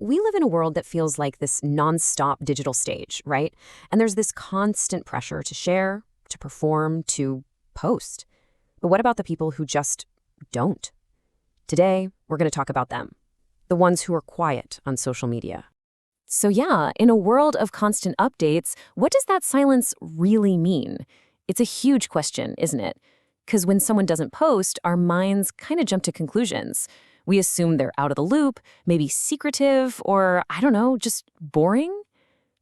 We live in a world that feels like this nonstop digital stage, right? And there's this constant pressure to share, to perform, to post. But what about the people who just don't? Today, we're going to talk about them, the ones who are quiet on social media. So yeah, in a world of constant updates, what does that silence really mean? It's a huge question, isn't it? Because when someone doesn't post, our minds kind of jump to conclusions. We assume they're out of the loop, maybe secretive, or, I don't know, just boring?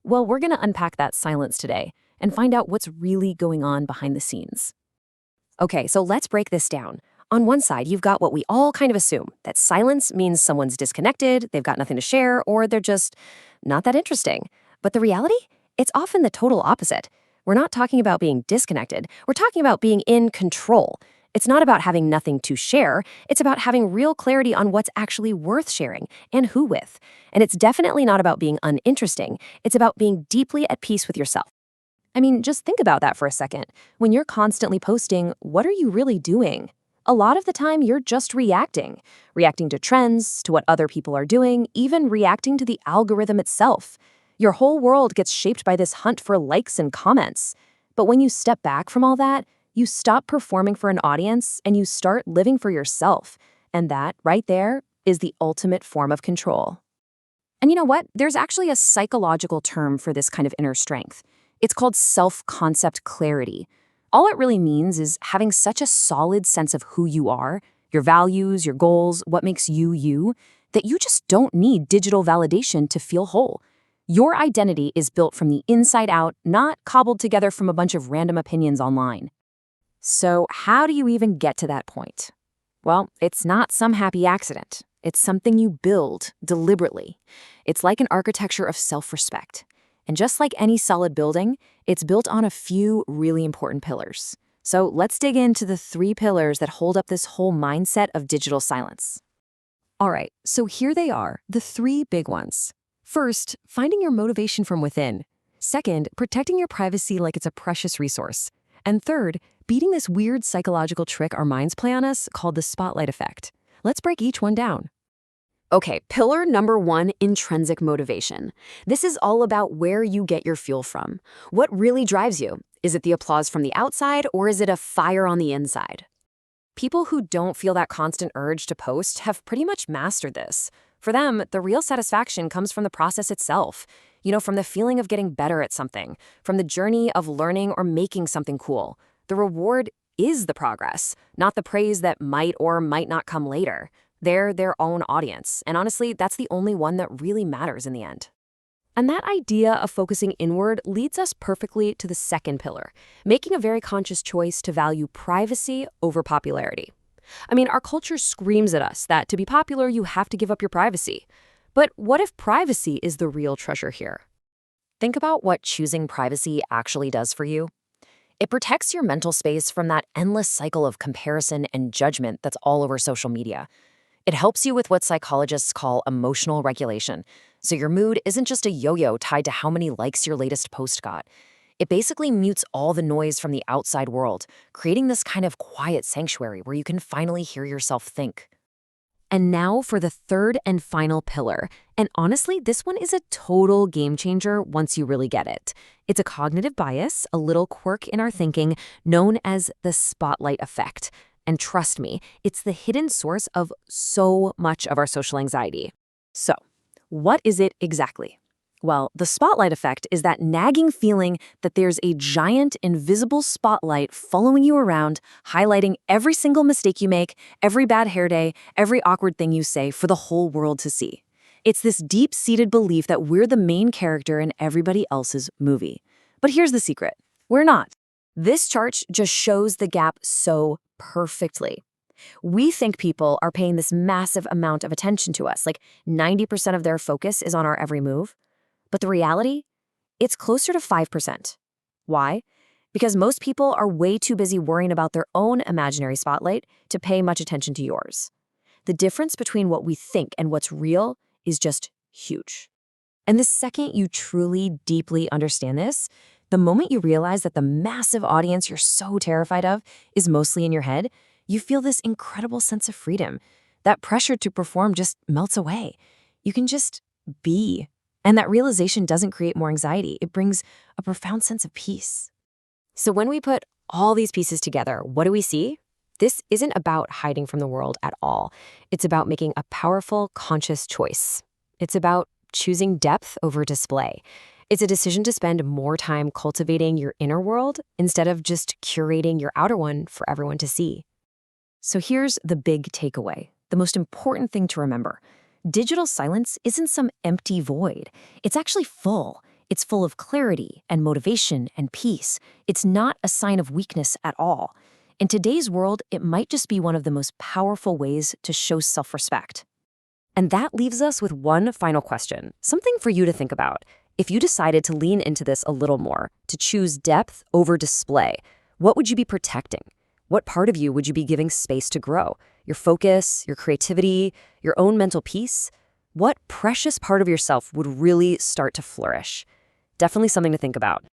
Well, we're going to unpack that silence today and find out what's really going on behind the scenes. Okay, so let's break this down. On one side, you've got what we all kind of assume, that silence means someone's disconnected, they've got nothing to share, or they're just not that interesting. But the reality? It's often the total opposite. We're not talking about being disconnected. We're talking about being in control. It's not about having nothing to share. It's about having real clarity on what's actually worth sharing and who with. And it's definitely not about being uninteresting. It's about being deeply at peace with yourself. I mean, just think about that for a second. When you're constantly posting, what are you really doing? A lot of the time, you're just reacting. Reacting to trends, to what other people are doing, even reacting to the algorithm itself. Your whole world gets shaped by this hunt for likes and comments. But when you step back from all that, you stop performing for an audience and you start living for yourself. And that, right there, is the ultimate form of control. And you know what? There's actually a psychological term for this kind of inner strength. It's called self-concept clarity. All it really means is having such a solid sense of who you are, your values, your goals, what makes you you, that you just don't need digital validation to feel whole. Your identity is built from the inside out, not cobbled together from a bunch of random opinions online. So how do you even get to that point? Well, it's not some happy accident. It's something you build deliberately. It's like an architecture of self-respect. And just like any solid building, it's built on a few really important pillars. So let's dig into the 3 pillars that hold up this whole mindset of digital silence. All right, so here they are, the 3 big ones. First, finding your motivation from within. Second, protecting your privacy like it's a precious resource. And third, beating this weird psychological trick our minds play on us called the spotlight effect. Let's break each one down. Okay, pillar number 1, intrinsic motivation. This is all about where you get your fuel from. What really drives you? Is it the applause from the outside, or is it a fire on the inside? People who don't feel that constant urge to post have pretty much mastered this. For them, the real satisfaction comes from the process itself. From the feeling of getting better at something, from the journey of learning or making something cool. The reward is the progress, not the praise that might or might not come later. They're their own audience, and honestly, that's the only one that really matters in the end. And that idea of focusing inward leads us perfectly to the second pillar, making a very conscious choice to value privacy over popularity. I mean, our culture screams at us that to be popular, you have to give up your privacy. But what if privacy is the real treasure here? Think about what choosing privacy actually does for you. It protects your mental space from that endless cycle of comparison and judgment that's all over social media. It helps you with what psychologists call emotional regulation, so your mood isn't just a yo-yo tied to how many likes your latest post got. It basically mutes all the noise from the outside world, creating this kind of quiet sanctuary where you can finally hear yourself think. And now for the third and final pillar. And honestly, this one is a total game changer once you really get it. It's a cognitive bias, a little quirk in our thinking known as the spotlight effect. And trust me, it's the hidden source of so much of our social anxiety. So, what is it exactly? Well, the spotlight effect is that nagging feeling that there's a giant, invisible spotlight following you around, highlighting every single mistake you make, every bad hair day, every awkward thing you say for the whole world to see. It's this deep-seated belief that we're the main character in everybody else's movie. But here's the secret. We're not. This chart just shows the gap so perfectly. We think people are paying this massive amount of attention to us, like 90% of their focus is on our every move. But the reality? It's closer to 5%. Why? Because most people are way too busy worrying about their own imaginary spotlight to pay much attention to yours. The difference between what we think and what's real is just huge. And the second you truly, deeply understand this, the moment you realize that the massive audience you're so terrified of is mostly in your head, you feel this incredible sense of freedom. That pressure to perform just melts away. You can just be. And that realization doesn't create more anxiety. It brings a profound sense of peace. So when we put all these pieces together, what do we see? This isn't about hiding from the world at all. It's about making a powerful, conscious choice. It's about choosing depth over display. It's a decision to spend more time cultivating your inner world instead of just curating your outer one for everyone to see. So here's the big takeaway, the most important thing to remember. Digital silence isn't some empty void. It's actually full. It's full of clarity and motivation and peace. It's not a sign of weakness at all. In today's world, it might just be one of the most powerful ways to show self-respect. And that leaves us with one final question, something for you to think about. If you decided to lean into this a little more, to choose depth over display, what would you be protecting? What part of you would you be giving space to grow? Your focus, your creativity, your own mental peace? What precious part of yourself would really start to flourish? Definitely something to think about.